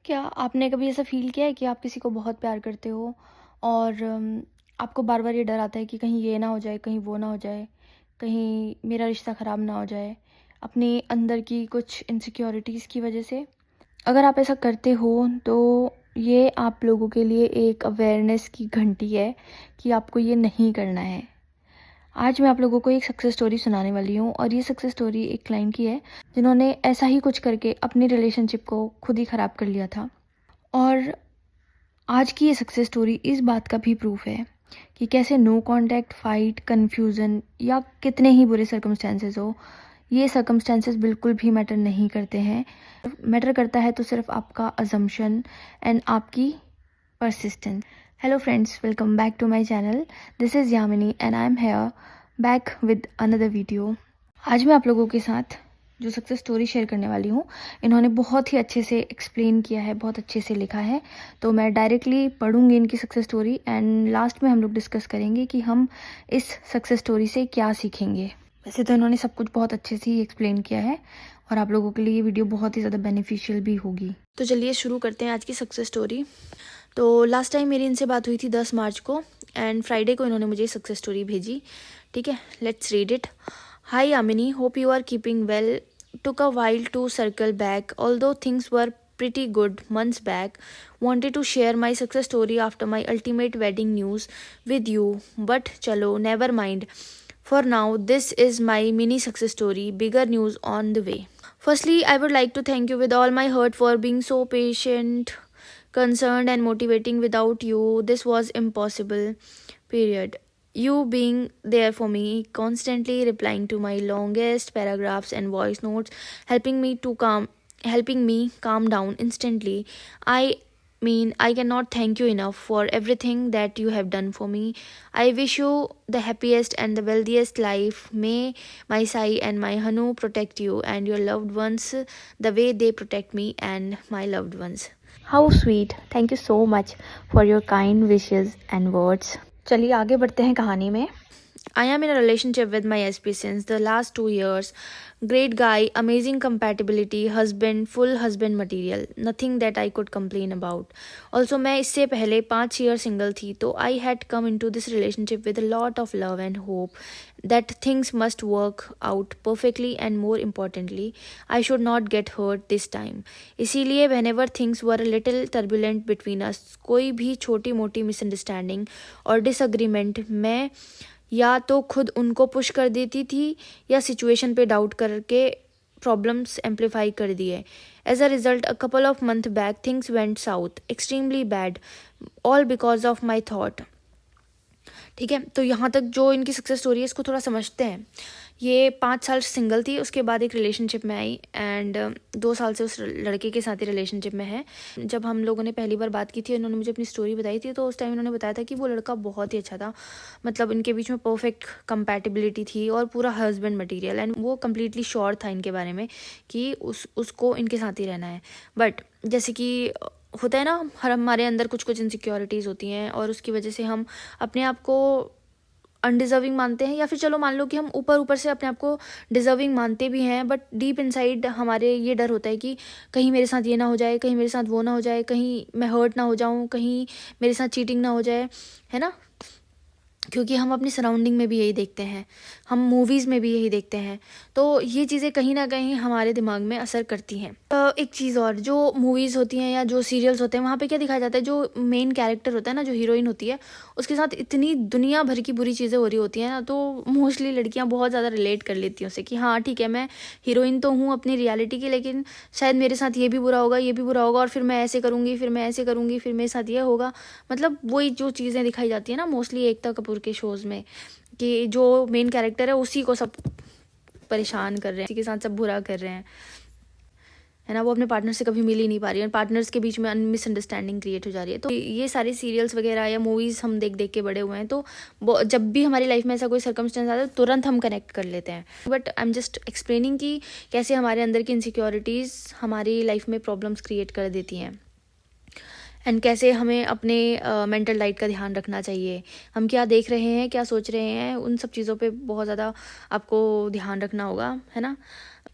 क्या आपने कभी ऐसा फ़ील किया है कि आप किसी को बहुत प्यार करते हो और आपको बार-बार ये डर आता है कि कहीं ये ना हो जाए, कहीं वो ना हो जाए, कहीं मेरा रिश्ता ख़राब ना हो जाए, अपने अंदर की कुछ इनसिक्योरिटीज़ की वज़ह से? अगर आप ऐसा करते हो तो ये आप लोगों के लिए एक अवेयरनेस की घंटी है कि आपको ये नहीं करना है। आज मैं आप लोगों को एक सक्सेस स्टोरी सुनाने वाली हूँ और ये सक्सेस स्टोरी एक क्लाइंट की है, जिन्होंने ऐसा ही कुछ करके अपनी रिलेशनशिप को खुद ही ख़राब कर लिया था। और आज की ये सक्सेस स्टोरी इस बात का भी प्रूफ है कि कैसे नो कांटेक्ट, फाइट, कन्फ्यूज़न या कितने ही बुरे सर्कमस्टेंसेस हो, ये सर्कमस्टेंसेस बिल्कुल भी मैटर नहीं करते हैं। मैटर करता है तो सिर्फ आपका अजम्पशन एंड आपकी persistence. Hello friends, welcome back to my channel. This is Yamini and I am here back with another video. आज मैं आप लोगों के साथ जो सक्सेस स्टोरी शेयर करने वाली हूँ, इन्होंने बहुत ही अच्छे से एक्सप्लेन किया है, बहुत अच्छे से लिखा है। तो मैं डायरेक्टली पढ़ूंगी इनकी सक्सेस स्टोरी एंड लास्ट में हम लोग डिस्कस करेंगे कि हम इस सक्सेस स्टोरी से क्या सीखेंगे। वैसे तो इन्होंने सब कुछ बहुत अच्छे से ही एक्सप्लेन किया है और आप लोगों के लिए ये वीडियो बहुत ही ज़्यादा बेनिफिशियल भी होगी। तो चलिए शुरू करते हैं आज की सक्सेस स्टोरी। तो लास्ट टाइम मेरी इनसे बात हुई थी 10 मार्च को एंड फ्राइडे को इन्होंने मुझे सक्सेस स्टोरी भेजी। ठीक है, let's read it. Hi Yamini, hope you are keeping well. Took a while to circle back, although things were pretty good months back. Wanted to share my success story after my ultimate wedding news with you, but chalo, never mind. For now, this is my mini success story. Bigger news on the way. Firstly, I would like to thank you with all my heart for being so patient, concerned, and motivating. Without you, this was impossible. Period. You being there for me, constantly replying to my longest paragraphs and voice notes, helping me calm down instantly. I cannot thank you enough for everything that you have done for me. I wish you the happiest and the wealthiest life. May my Sai and my Hanu protect you and your loved ones the way they protect me and my loved ones. How sweet. Thank you so much for your kind wishes and words. चलिए आगे बढ़ते हैं कहानी में. I am in a relationship with my SP since the last 2 years. Great guy, amazing compatibility, husband, full husband material. Nothing that I could complain about. Also, मैं इससे पहले 5 year single थी, तो I had come into this relationship with a lot of love and hope that things must work out perfectly and more importantly, I should not get hurt this time. इसीलिए whenever things were a little turbulent between us, कोई भी छोटी मोटी misunderstanding और disagreement मैं या तो खुद उनको पुश कर देती थी या सिचुएशन पे डाउट करके प्रॉब्लम्स एम्पलीफाई कर दिए. As a result a couple of month back things went south extremely bad, all because of my thought. ठीक है, तो यहाँ तक जो इनकी सक्सेस स्टोरी है इसको थोड़ा समझते हैं. ये 5 साल सिंगल थी, उसके बाद एक रिलेशनशिप में आई एंड 2 साल से उस लड़के के साथ ही रिलेशनशिप में है. जब हम लोगों ने पहली बार बात की थी, उन्होंने मुझे अपनी स्टोरी बताई थी, तो उस टाइम उन्होंने बताया था कि वो लड़का बहुत ही अच्छा था. मतलब इनके बीच में परफेक्ट कंपैटिबिलिटी थी और पूरा हस्बैंड मटेरियल, एंड वो कम्प्लीटली श्योर था इनके बारे में कि उसको इनके साथ ही रहना है. बट जैसे कि होता है ना, हमारे अंदर कुछ कुछ इनसिक्योरिटीज़ होती हैं और उसकी वजह से हम अपने आप को अनडिजर्विंग मानते हैं, या फिर चलो मान लो कि हम ऊपर ऊपर से अपने आप को डिजर्विंग मानते भी हैं, बट डीप इनसाइड हमारे ये डर होता है कि कहीं मेरे साथ ये ना हो जाए, कहीं मेरे साथ वो ना हो जाए, कहीं मैं हर्ट ना हो जाऊं, कहीं मेरे साथ चीटिंग ना हो जाए, है ना. क्योंकि हम अपनी सराउंडिंग में भी यही देखते हैं, हम मूवीज़ में भी यही देखते हैं, तो ये चीज़ें कहीं ना कहीं हमारे दिमाग में असर करती हैं. एक चीज़ और, जो मूवीज़ होती हैं या जो सीरियल्स होते हैं, वहाँ पे क्या दिखाया जाता है, जो मेन कैरेक्टर होता है ना, जो हीरोइन होती है, उसके साथ इतनी दुनिया भर की बुरी चीज़ें हो रही होती हैं ना, तो मोस्टली लड़कियाँ बहुत ज़्यादा रिलेट कर लेती हैं उससे कि हाँ ठीक है, मैं हीरोइन तो हूँ अपनी रियलिटी की, लेकिन शायद मेरे साथ ये भी बुरा होगा, ये भी बुरा होगा, और फिर मैं ऐसे करूँगी, फिर मैं ऐसे करूँगी, फिर मेरे साथ ये होगा. मतलब वही जो चीज़ें दिखाई जाती है ना मोस्टली एकता कपूर के शोज़ में, कि जो मेन कैरेक्टर है उसी को सब परेशान कर रहे हैं, उसी के साथ सब बुरा कर रहे हैं, है ना. वो अपने पार्टनर से कभी मिल ही नहीं पा रही है, पार्टनर्स के बीच में मिसअंडरस्टैंडिंग क्रिएट हो जा रही है. तो ये सारे सीरियल्स वगैरह या मूवीज़ हम देख देख के बड़े हुए हैं, तो जब भी हमारी लाइफ में ऐसा कोई सर्कमस्टेंस आता है तुरंत हम कनेक्ट कर लेते हैं. But I am just explaining कि कैसे हमारे अंदर की इनसिक्योरिटीज़ हमारी लाइफ में प्रॉब्लम्स क्रिएट कर देती हैं, एंड कैसे हमें अपने मेंटल डाइट का ध्यान रखना चाहिए. हम क्या देख रहे हैं, क्या सोच रहे हैं, उन सब चीज़ों पे बहुत ज़्यादा आपको ध्यान रखना होगा, है ना.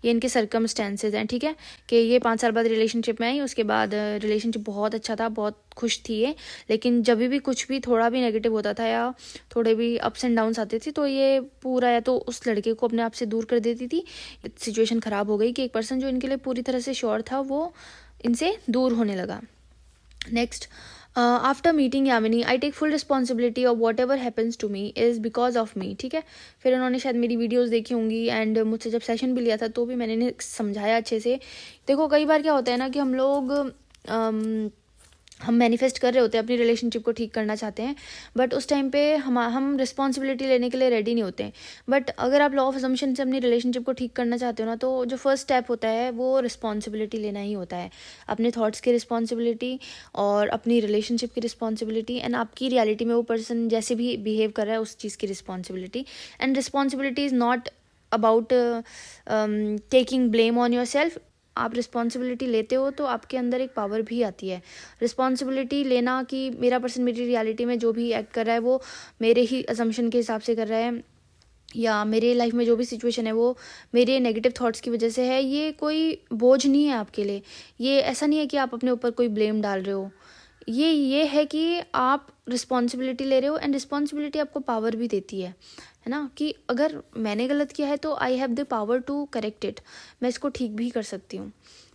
ये इनके सर्कमस्टेंसेज हैं, ठीक है, कि ये 5 साल बाद रिलेशनशिप में आई, उसके बाद रिलेशनशिप बहुत अच्छा था, बहुत खुश थी ये, लेकिन जब भी कुछ भी थोड़ा भी नेगेटिव होता था या थोड़े भी अप्स एंड डाउन्स आते थे तो ये पूरा या तो उस लड़के को अपने आप से दूर कर देती थी। सिचुएशन ख़राब हो गई कि एक पर्सन जो इनके लिए पूरी तरह से श्योर था वो इनसे दूर होने लगा। Next, after meeting Yamini I take full responsibility of whatever happens to me is because of me, ठीक है। फिर उन्होंने शायद मेरी वीडियोज़ देखी होंगी एंड मुझसे जब सेशन भी लिया था तो भी मैंने इन्हें समझाया अच्छे से। देखो कई बार क्या होता है ना कि हम लोग हम मैनिफेस्ट कर रहे होते हैं, अपनी रिलेशनशिप को ठीक करना चाहते हैं, बट उस टाइम पे हम रिस्पॉन्सिबिलिटी लेने के लिए रेडी नहीं होते हैं। बट अगर आप लॉ ऑफ असम्पशन से अपनी रिलेशनशिप को ठीक करना चाहते हो ना, तो जो फर्स्ट स्टेप होता है वो रिस्पॉन्सिबिलिटी लेना ही होता है, अपने थॉट्स की रिस्पॉन्सिबिलिटी और अपनी रिलेशनशिप की रिस्पॉन्सिबिलिटी एंड आपकी रियलिटी में वो पर्सन जैसे भी बिहेव कर रहा है उस चीज़ की responsibility. And responsibility is not about taking blame on your self. आप रिस्पॉन्सिबिलिटी लेते हो तो आपके अंदर एक पावर भी आती है। रिस्पॉन्सिबिलिटी लेना कि मेरा पर्सन मेरी रियलिटी में जो भी एक्ट कर रहा है वो मेरे ही असम्पशन के हिसाब से कर रहा है, या मेरे लाइफ में जो भी सिचुएशन है वो मेरे नेगेटिव थॉट्स की वजह से है, ये कोई बोझ नहीं है आपके लिए। ये ऐसा नहीं है कि आप अपने ऊपर कोई ब्लेम डाल रहे हो, ये है कि आप रिस्पॉन्सिबिलिटी ले रहे हो एंड रिस्पॉन्सिबिलिटी आपको पावर भी देती है ना, कि अगर मैंने गलत किया है तो I have the power to correct it, मैं इसको ठीक भी कर सकती हूँ।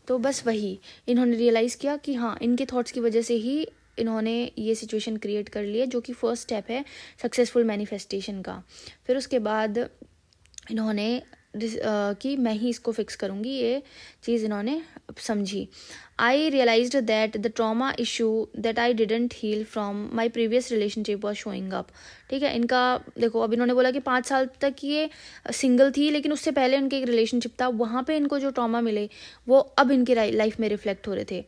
तो बस वही इन्होंने रियलाइज़ किया कि हाँ इनके थॉट्स की वजह से ही इन्होंने ये सिचुएशन क्रिएट कर ली है, जो कि फर्स्ट स्टेप है सक्सेसफुल मैनिफेस्टेशन का। फिर उसके बाद इन्होंने कि मैं ही इसको फिक्स करूँगी, ये चीज़ इन्होंने समझी। I realised that the trauma issue that I didn't heal from my previous relationship was showing up, ठीक है। इनका देखो अब इन्होंने बोला कि 5 साल तक ये सिंगल थी, लेकिन उससे पहले उनके एक रिलेशनशिप था, वहाँ पे इनको जो ट्रॉमा मिले वो अब इनकी लाइफ में रिफ्लेक्ट हो रहे थे।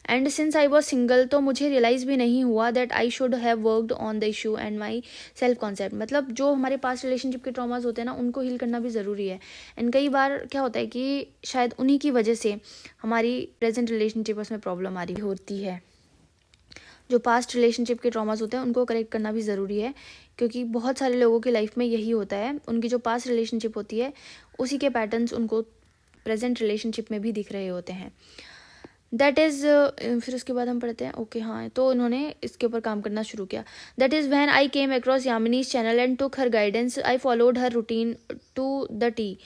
And since I was single तो मुझे रियलाइज़ भी नहीं हुआ that I should have worked on the issue and my self concept. मतलब जो हमारे पास रिलेशनशिप के ट्रॉमास होते हैं ना उनको हील करना भी ज़रूरी है। एंड कई बार क्या होता है कि शायद उन्हीं की वजह से हमारी प्रेजेंट रिलेशनशिप में प्रॉब्लम आ रही होती है। जो पास्ट रिलेशनशिप के ट्रॉमास होते हैं उनको करेक्ट करना भी ज़रूरी है, क्योंकि बहुत सारे लोगों की लाइफ में यही होता है, उनकी जो पास्ट रिलेशनशिप होती है उसी के पैटर्न्स उनको प्रेजेंट रिलेशनशिप में भी दिख रहे होते हैं। दैट इज़ फिर उसके बाद हम पढ़ते हैं ओके हाँ, तो उन्होंने इसके ऊपर काम करना शुरू किया। That is when I came across Yamini's channel and took her guidance, I followed her routine to the T,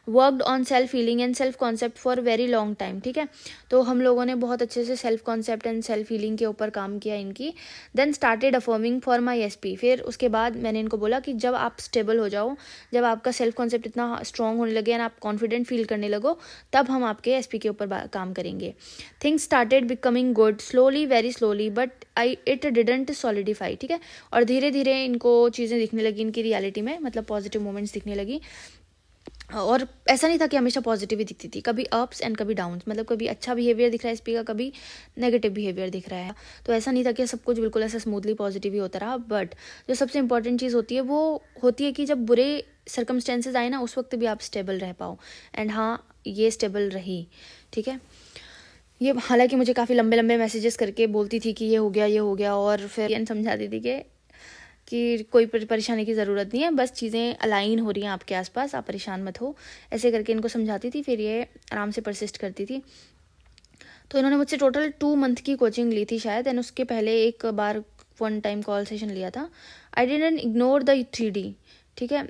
worked on self healing and self concept for very long time, ठीक है। तो हम लोगों ने बहुत अच्छे से self concept and self healing के ऊपर काम किया इनकी। Then started affirming for my SP, फिर उसके बाद मैंने इनको बोला कि जब आप स्टेबल हो जाओ, जब आपका सेल्फ कॉन्सेप्ट इतना स्ट्रॉन्ग होने लगे एंड आप कॉन्फिडेंट फील करने लगो, तब हम आपके एसपी के ऊपर काम करेंगे। Things started becoming good slowly, very slowly, but it didn't solidify, ठीक है। और धीरे धीरे इनको चीज़ें दिखने लगी इनकी रियलिटी में, मतलब पॉजिटिव मोमेंट्स दिखने लगी। और ऐसा नहीं था कि हमेशा पॉजिटिव ही दिखती थी, कभी अप्स एंड कभी डाउन्स, मतलब कभी अच्छा बिहेवियर दिख रहा है एसपी का, कभी नेगेटिव बिहेवियर दिख रहा है। तो ऐसा नहीं था कि सब कुछ बिल्कुल ऐसा स्मूथली पॉजिटिव ही होता रहा। बट जो सबसे इंपॉर्टेंट चीज़ होती है वो होती है कि जब बुरे सर्कमस्टेंसेज आए ना उस वक्त भी आप स्टेबल रह पाओ। एंड हाँ ये स्टेबल रही, ठीक है। ये हालांकि मुझे काफ़ी लंबे लंबे मैसेजेस करके बोलती थी कि ये हो गया, और फिर समझाती थी कि कोई परेशानी की ज़रूरत नहीं है, बस चीज़ें अलाइन हो रही हैं आपके आसपास, आप परेशान मत हो, ऐसे करके इनको समझाती थी। फिर ये आराम से परसिस्ट करती थी। तो इन्होंने मुझसे टोटल 2 मंथ की कोचिंग ली थी शायद, एंड उसके पहले एक बार 1 टाइम कॉल सेशन लिया था। आई डिडंट इग्नोर द 3D, ठीक है।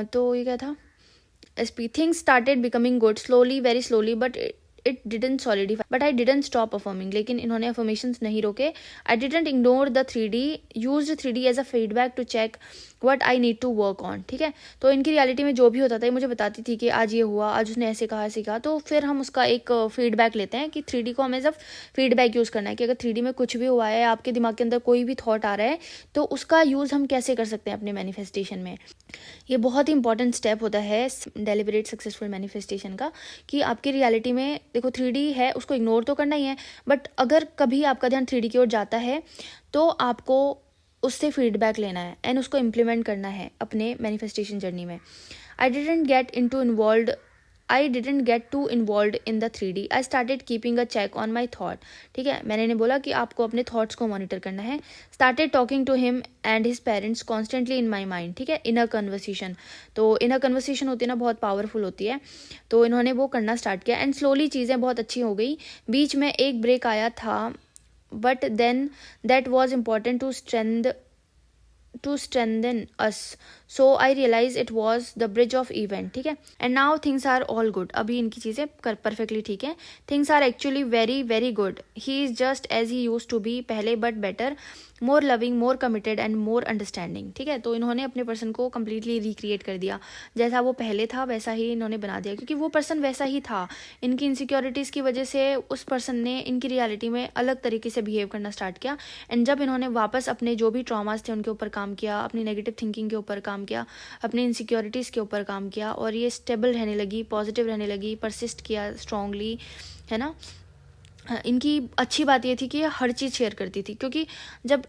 तो ये क्या था, SP things started becoming good slowly, very slowly, but it didn't solidify, but I didn't stop affirming, लेकिन इन्होंने अफर्मेशंस नहीं रोके। I didn't ignore the 3D, used 3D as a feedback to check what I need to work on, ठीक है। तो इनकी reality में जो भी होता था ये मुझे बताती थी कि आज ये हुआ, आज उसने ऐसे कहा, तो फिर हम उसका एक फीडबैक लेते हैं कि 3D को हमें जब फीडबैक यूज़ करना है कि अगर 3D में कुछ भी हुआ है, आपके दिमाग के अंदर कोई भी थॉट आ रहा है, तो उसका यूज़ हम कैसे कर सकते हैं अपने मैनिफेस्टेशन में। ये बहुत ही इंपॉर्टेंट स्टेप होता है डेलिबरेट सक्सेसफुल मैनिफेस्टेशन का, कि आपकी रियलिटी में देखो 3D है उसको इग्नोर तो करना ही है, बट अगर कभी आपका ध्यान 3D की ओर जाता है तो आपको उससे फीडबैक लेना है एंड उसको इम्प्लीमेंट करना है अपने मैनिफेस्टेशन जर्नी में। I didn't get into involved I didn't get too involved in the 3D. I started keeping a check on my thought. ठीक है, मैंने इन्हें बोला कि आपको अपने थॉट्स को मॉनिटर करना है. Started talking to him and his parents constantly in my mind. ठीक है, इनर कन्वर्सेशन. तो इनर कन्वर्सेशन होती है ना, बहुत पावरफुल होती है. तो इन्होंने वो करना स्टार्ट किया एंड स्लोली चीज़ें बहुत अच्छी हो गई. बीच में एक ब्रेक आया था, but then that was important to strengthen us, so I realized it was the bridge of event. ठीक है, and now things are all good. अभी इनकी चीज़ें परफेक्टली ठीक है. things are actually very very good. he is just as he used to be पहले, but better, more loving, more committed and more understanding. ठीक है, तो इन्होंने अपने पर्सन को कम्प्लीटली रिक्रिएट कर दिया. जैसा वो पहले था वैसा ही इन्होंने बना दिया, क्योंकि वो पर्सन वैसा ही था. इनकी इनसिक्योरिटीज़ की वजह से उस पर्सन ने इनकी रियलिटी में अलग तरीके से बिहेव करना स्टार्ट किया. एंड जब इन्होंने वापस अपने जो भी ट्रॉमास थे उनके ऊपर काम किया, अपनी नेगेटिव थिंकिंग के ऊपर काम किया, अपनी इनसिक्योरिटीज़ के ऊपर काम किया, और ये स्टेबल रहने लगी, पॉजिटिव रहने लगी, परसिस्ट किया स्ट्रांगली, है ना. इनकी अच्छी बात ये थी कि ये हर चीज़ शेयर करती थी, क्योंकि जब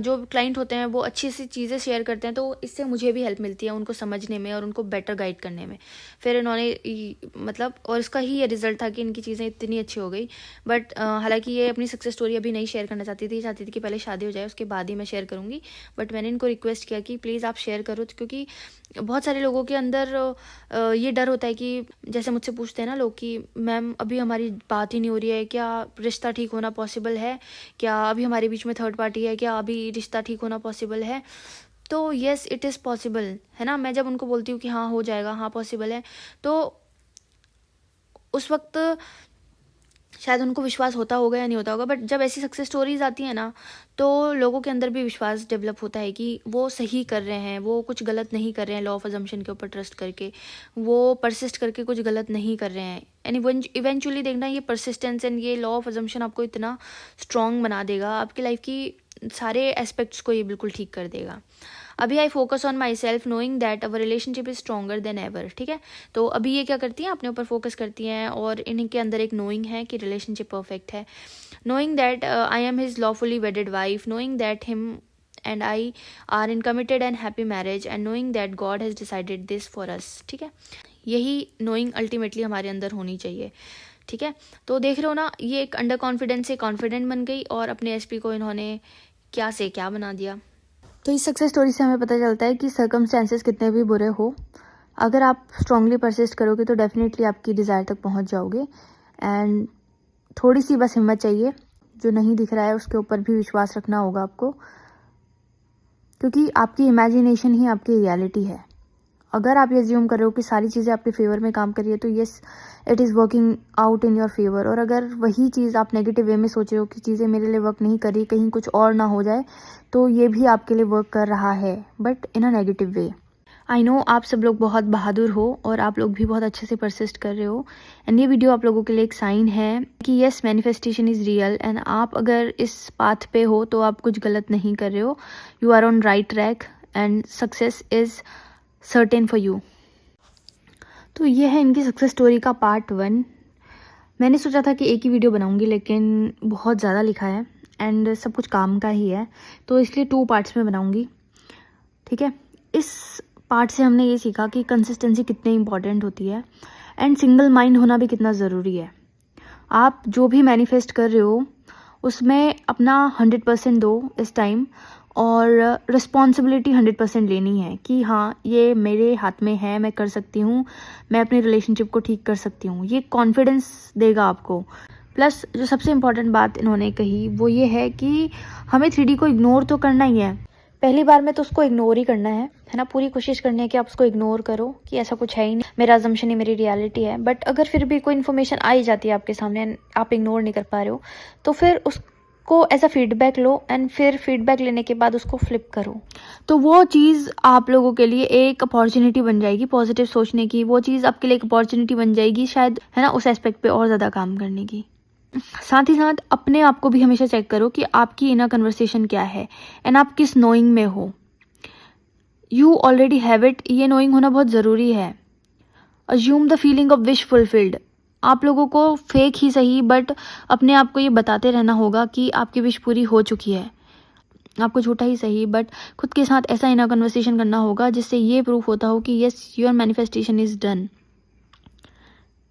जो क्लाइंट होते हैं वो अच्छी सी चीज़ें शेयर करते हैं तो इससे मुझे भी हेल्प मिलती है उनको समझने में और उनको बेटर गाइड करने में. फिर इन्होंने मतलब, और इसका ही ये रिजल्ट था कि इनकी चीज़ें इतनी अच्छी हो गई. बट हालांकि ये अपनी सक्सेस स्टोरी अभी नहीं शेयर करना चाहती थी कि पहले शादी हो जाए उसके बाद ही मैं शेयर करूँगी. बट मैंने इनको रिक्वेस्ट किया कि प्लीज़ आप शेयर करो, क्योंकि बहुत सारे लोगों के अंदर ये डर होता है कि जैसे मुझसे पूछते हैं ना लोग कि मैम अभी हमारी बात ही नहीं हो रही है, क्या रिश्ता ठीक होना पॉसिबल है, क्या अभी हमारे बीच में थर्ड पार्टी है, क्या अभी रिश्ता ठीक होना पॉसिबल है. तो येस इट इज़ पॉसिबल, है ना. मैं जब उनको बोलती हूँ कि हाँ हो जाएगा, हाँ पॉसिबल है, तो उस वक्त शायद उनको विश्वास होता होगा या नहीं होता होगा. बट जब ऐसी सक्सेस स्टोरीज आती हैं ना, तो लोगों के अंदर भी विश्वास डेवलप होता है कि वो सही कर रहे हैं, वो कुछ गलत नहीं कर रहे हैं. लॉ ऑफ अजम्पशन के ऊपर ट्रस्ट करके वो परसिस्ट करके कुछ गलत नहीं कर रहे हैं. एंड इवेंचुअली देखना, ये परसिस्टेंस एंड ये लॉ ऑफ अजम्पशन आपको इतना स्ट्रांग बना देगा, आपकी लाइफ की सारे एस्पेक्ट्स को ये बिल्कुल ठीक कर देगा. अभी I focus on my self knowing that our relationship is stronger than ever. ठीक है, तो अभी ये क्या करती हैं, अपने ऊपर फोकस करती हैं, और इनके अंदर एक नोइंग है कि रिलेशनशिप परफेक्ट है. Knowing that I am his lawfully वेडेड wife, knowing that him and I are in committed and happy marriage, and knowing that God has decided this for us. ठीक है, यही knowing अल्टीमेटली हमारे अंदर होनी चाहिए. ठीक है, तो देख रहे हो ना, ये एक अंडर कॉन्फिडेंस से कॉन्फिडेंट बन गई और अपने एसपी को इन्होंने क्या से क्या बना दिया. तो इस सक्सेस स्टोरी से हमें पता चलता है कि सर्कमस्टेंसेस कितने भी बुरे हो, अगर आप स्ट्रांगली परसिस्ट करोगे तो डेफिनेटली आपकी डिज़ायर तक पहुंच जाओगे. एंड थोड़ी सी बस हिम्मत चाहिए, जो नहीं दिख रहा है उसके ऊपर भी विश्वास रखना होगा आपको, क्योंकि आपकी इमेजिनेशन ही आपकी रियलिटी है. अगर आप ये अज्यूम कर रहे हो कि सारी चीज़ें आपके फेवर में काम कर रही है, तो yes it is working out in your favour. और अगर वही चीज़ आप नेगेटिव वे में सोच रहे हो कि चीज़ें मेरे लिए वर्क नहीं कर रही, कहीं कुछ और ना हो जाए, तो ये भी आपके लिए वर्क कर रहा है, but in a negative way. I know आप सब लोग बहुत बहादुर हो और आप लोग भी बहुत अच्छे से परसिस्ट कर रहे हो. एंड ये वीडियो आप लोगों के लिए एक साइन है कि yes manifestation is real. And आप अगर इस पाथ पे हो तो आप कुछ गलत नहीं कर रहे हो. You are on right track and success is certain for you. तो ये है इनकी सक्सेस स्टोरी का पार्ट 1. मैंने सोचा था कि एक ही वीडियो बनाऊंगी, लेकिन बहुत ज़्यादा लिखा है एंड सब कुछ काम का ही है, तो इसलिए 2 पार्ट्स में बनाऊंगी. ठीक है, इस पार्ट से हमने ये सीखा कि कंसिस्टेंसी कितनी इंपॉर्टेंट होती है एंड सिंगल माइंड होना भी कितना ज़रूरी है. आप जो भी मैनिफेस्ट कर रहे हो उसमें अपना 100% दो इस टाइम, और रिस्पॉन्सिबिलिटी 100% लेनी है कि हाँ ये मेरे हाथ में है, मैं कर सकती हूँ, मैं अपनी रिलेशनशिप को ठीक कर सकती हूँ. ये कॉन्फिडेंस देगा आपको. प्लस जो सबसे इम्पॉर्टेंट बात इन्होंने कही वो ये है कि हमें 3D को इग्नोर तो करना ही है. पहली बार में तो उसको इग्नोर ही करना है ना. पूरी कोशिश करनी है कि आप उसको इग्नोर करो कि ऐसा कुछ है ही नहीं, मेरा अजम्पशन ही मेरी रियलिटी है. बट अगर फिर भी कोई इन्फॉर्मेशन आ ही जाती है आपके सामने, आप इग्नोर नहीं कर पा रहे हो, तो फिर उसको एज अ फीडबैक लो एंड फिर फीडबैक लेने के बाद उसको फ्लिप करो. तो वो चीज़ आप लोगों के लिए एक अपॉर्चुनिटी बन जाएगी पॉजिटिव सोचने की. वो चीज़ आपके लिए एक अपॉर्चुनिटी बन जाएगी शायद, है ना, उस एस्पेक्ट पे और ज़्यादा काम करने की. साथ ही साथ अपने आप को भी हमेशा चेक करो कि आपकी इनर कन्वर्सेशन क्या है एंड आप किस नोइंग में हो. यू ऑलरेडी हैव इट, ये नोइंग होना बहुत ज़रूरी है. Assume the feeling of wish fulfilled. आप लोगों को फेक ही सही बट अपने आप को ये बताते रहना होगा कि आपकी विश पूरी हो चुकी है. आपको झूठा ही सही बट खुद के साथ ऐसा इनर कन्वर्सेशन करना होगा जिससे ये प्रूफ होता हो कि yes your manifestation is done.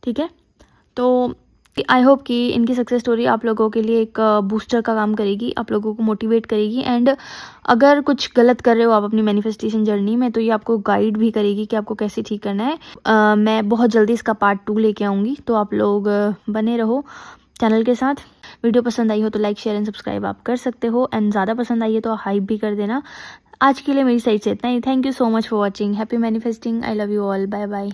ठीक है। तो आई होप कि इनकी सक्सेस स्टोरी आप लोगों के लिए एक बूस्टर का काम करेगी, आप लोगों को मोटिवेट करेगी, एंड अगर कुछ गलत कर रहे हो आप अपनी मैनिफेस्टेशन जर्नी में तो ये आपको गाइड भी करेगी कि आपको कैसे ठीक करना है। मैं बहुत जल्दी इसका पार्ट 2 लेके आऊँगी, तो आप लोग बने रहो चैनल के साथ। वीडियो पसंद आई हो तो लाइक शेयर एंड सब्सक्राइब आप कर सकते हो, एंड ज़्यादा पसंद आई है तो हाइप भी कर देना। आज के लिए मेरी साइड से इतना ही। Thank you so much for watching. Happy manifesting. I love you all. Bye bye.